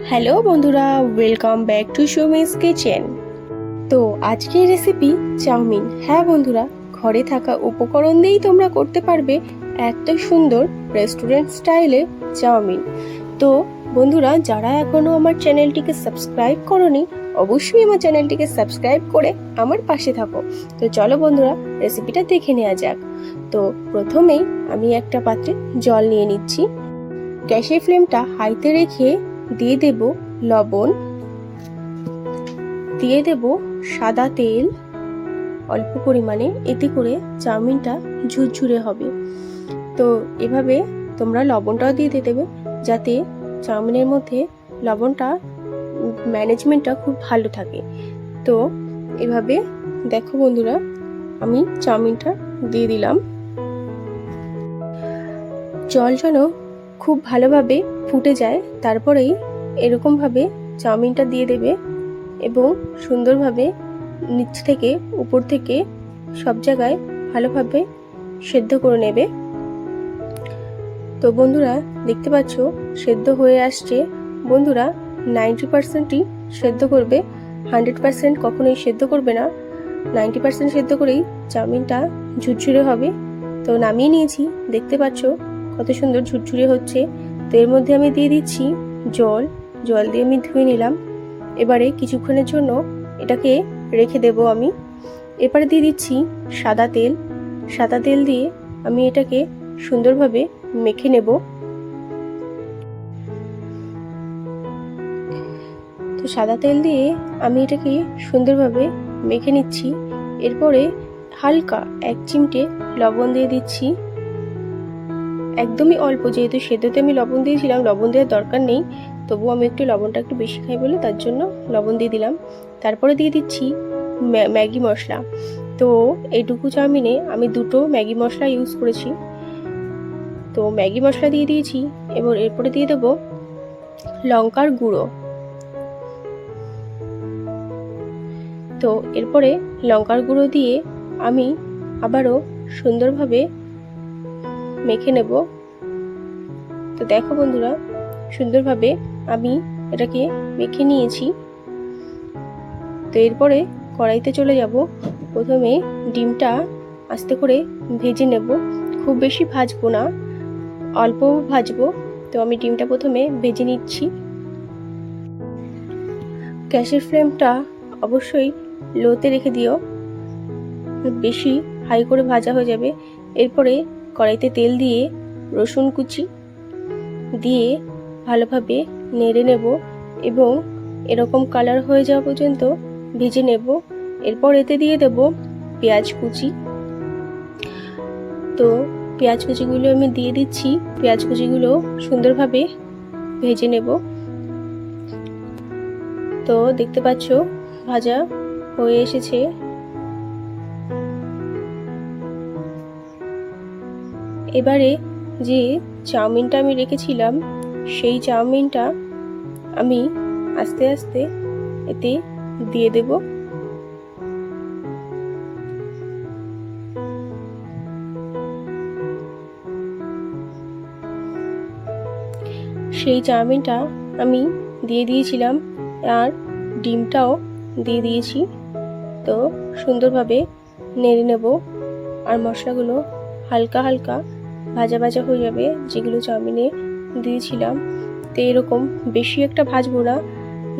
Hello বন্ধুরা, welcome back to Sumi's kitchen. তো আজকের রেসিপি চাউমিন। হ্যাঁ বন্ধুরা, ঘরে থাকা উপকরণ দিয়েই তোমরা করতে পারবে এত সুন্দর রেস্টুরেন্ট স্টাইলে চাউমিন। তো বন্ধুরা, যারা এখনো আমার চ্যানেলটিকে সাবস্ক্রাইব করোনি, অবশ্যই আমার চ্যানেলটিকে সাবস্ক্রাইব করে আমার পাশে থাকো। তো চলো বন্ধুরা, রেসিপিটা দেখে নেওয়া যাক। তো প্রথমেই আমি একটা পাত্রে জল নিয়ে নিচ্ছি। গ্যাসের ফ্লেমটা হাইতে রেখে দিয়ে দেব লবণ, দিয়ে দেব সাদা তেল অল্প পরিমাণে, এতে করে চাউমিনটা ঝুরঝুরে হবে। তো এভাবে তোমরা লবণটাও দিয়ে দেবে, যাতে চাউমিনের মধ্যে লবণটা ম্যানেজমেন্টটা খুব ভালো থাকে। তো এভাবে দেখো বন্ধুরা, আমি চাউমিনটা দিয়ে দিলাম। জল যেন খুব ভালোভাবে ফুটে যায়, তারপরেই এরকমভাবে চাউমিনটা দিয়ে দেবে এবং সুন্দরভাবে নিচ থেকে উপর থেকে সব জায়গায় ভালোভাবে সেদ্ধ করে নেবে। তো বন্ধুরা দেখতে পাচ্ছ সেদ্ধ হয়ে আসছে। বন্ধুরা 90%ই সেদ্ধ করবে, 100% কখনোই সেদ্ধ করবে না। 90% সেদ্ধ করেই চাউমিনটা ঝুরঝুরে হবে। তো নামিয়ে নিয়েছি, দেখতে পাচ্ছ কত সুন্দর ঝুরঝুরে হচ্ছে। তো এর মধ্যে আমি দিয়ে দিচ্ছি জল দিয়ে আমি ধুয়ে নিলাম। এবারে কিছুক্ষণের জন্য এটাকে রেখে দেব আমি। এবারে দিয়ে দিচ্ছি সাদা তেল দিয়ে আমি এটাকে সুন্দরভাবে মেখে নেব। তো সাদা তেল দিয়ে আমি এটাকে সুন্দরভাবে মেখে নিচ্ছি। এরপরে হালকা 1 চিমটে লবণ দিয়ে দিচ্ছি, একদমই অল্প, যেহেতু সেদ্ধতে আমি লবণ দিয়েছিলাম, লবণ দেওয়ার দরকার নেই, তবুও আমি লবণটা একটু বেশি খাই বলে তার জন্য লবণ দিয়ে দিলাম। তারপরে দিয়ে দিচ্ছি ম্যাগি মশলা। তো এইটুকু চাউমিনে আমি 2টো ম্যাগি মশলা ইউজ করেছি। তো ম্যাগি মশলা দিয়ে দিয়েছি, এবার এরপরে দিয়ে দেবো লঙ্কার গুঁড়ো। তো এরপরে লঙ্কার গুঁড়ো দিয়ে আমি আবারও সুন্দরভাবে মেখে নেব। তো দেখো বন্ধুরা, সুন্দরভাবে আমি এটাকে মেখে নিয়েছি। তো এরপরে কড়াইতে চলে যাব। প্রথমে ডিমটা আস্তে করে ভেজে নেব, খুব বেশি ভাজবো না, অল্প ভাজবো। তো আমি ডিমটা প্রথমে ভেজে নিচ্ছি। গ্যাসের ফ্লেমটা অবশ্যই লোতে রেখে দিও, বেশি হাই করে ভাজা হয়ে যাবে। এরপরে কড়াইতে তেল দিয়ে রসুন কুচি দিয়ে ভালোভাবে নেড়ে নেব এবং এরকম কালার হয়ে যাওয়া পর্যন্ত ভেজে নেব। এরপর এতে দিয়ে দেব পেঁয়াজ কুচি। তো পেঁয়াজ কুচিগুলো আমি দিয়ে দিচ্ছি, পেঁয়াজ কুচিগুলো সুন্দরভাবে ভেজে নেব। তো দেখতে পাচ্ছ ভাজা হয়ে এসেছে। এবারে যে চাউমিনটা আমি রেখেছিলাম, সেই চাউমিনটা আমি আস্তে আস্তে এতে দিয়ে দেব। সেই চাউমিনটা আমি দিয়ে দিয়েছিলাম, আর ডিমটাও দিয়ে দিয়েছি। তো সুন্দরভাবে নেড়ে নেব, আর মশলাগুলো হালকা হালকা ভাজা ভাজা হয়ে যাবে যেগুলো চাউমিনে দিয়েছিলাম। তো এরকম বেশি একটা ভাজবো না,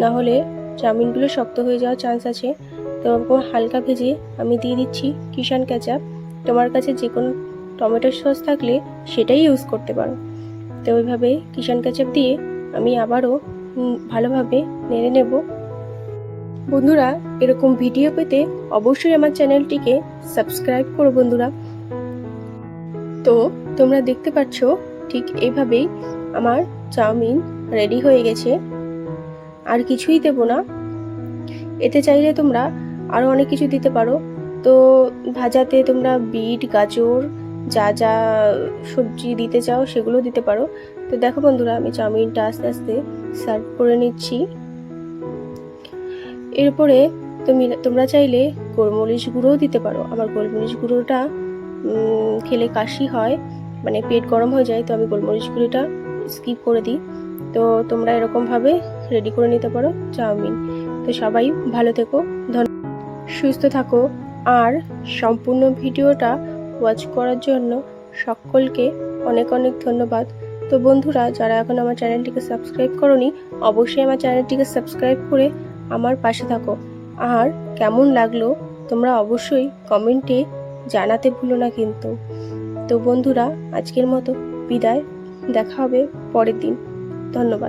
না হলে চাউমিনগুলো শক্ত হয়ে যাওয়ার চান্স আছে। তো এরকম হালকা ভেজে আমি দিয়ে দিচ্ছি কিষান কেচাপ। তোমার কাছে যে কোনো টমেটো সস থাকলে সেটাই ইউজ করতে পারো। তো ওইভাবে কিষান কেচাপ দিয়ে আমি আবারও ভালোভাবে নেড়ে নেব। বন্ধুরা, এরকম ভিডিও পেতে অবশ্যই আমার চ্যানেলটিকে সাবস্ক্রাইব করো বন্ধুরা। তো তোমরা দেখতে পাচ্ছ ঠিক এইভাবেই আমার চাউমিন রেডি হয়ে গেছে। আর কিছুই দেব না। এতে চাইলে তোমরা আরও অনেক কিছু দিতে পারো। তো ভাজাতে তোমরা বিট, গাজর, যা যা সবজি দিতে চাও সেগুলো দিতে পারো। তো দেখো বন্ধুরা, আমি চাউমিনটা আস্তে আস্তে সার্ভ করে নিচ্ছি। এরপরে তোমরা চাইলে গোলমরিচ গুঁড়োও দিতে পারো। আমার গোলমরিচ গুঁড়োটা খেলে কাশি হয়, মানে পেট গরম হয়ে যায়, তো আমি গোলমরিচ গুঁড়োটা স্কিপ করে দিই। তো তোমরা এরকমভাবে রেডি করে নিতে পারো চাউমিন। তো সবাই ভালো থেকো, সুস্থ থাকো, আর সম্পূর্ণ ভিডিওটা ওয়াচ করার জন্য সকলকে অনেক অনেক ধন্যবাদ। তো বন্ধুরা, যারা এখন আমার চ্যানেলটিকে সাবস্ক্রাইব করোনি, অবশ্যই আমার চ্যানেলটিকে সাবস্ক্রাইব করে আমার পাশে থাকো। আর কেমন লাগলো তোমরা অবশ্যই কমেন্টে জানাতে ভুলো না কিন্তু। তো বন্ধুরা, আজকের মতো বিদায়, দেখা হবে পরের দিন। ধন্যবাদ।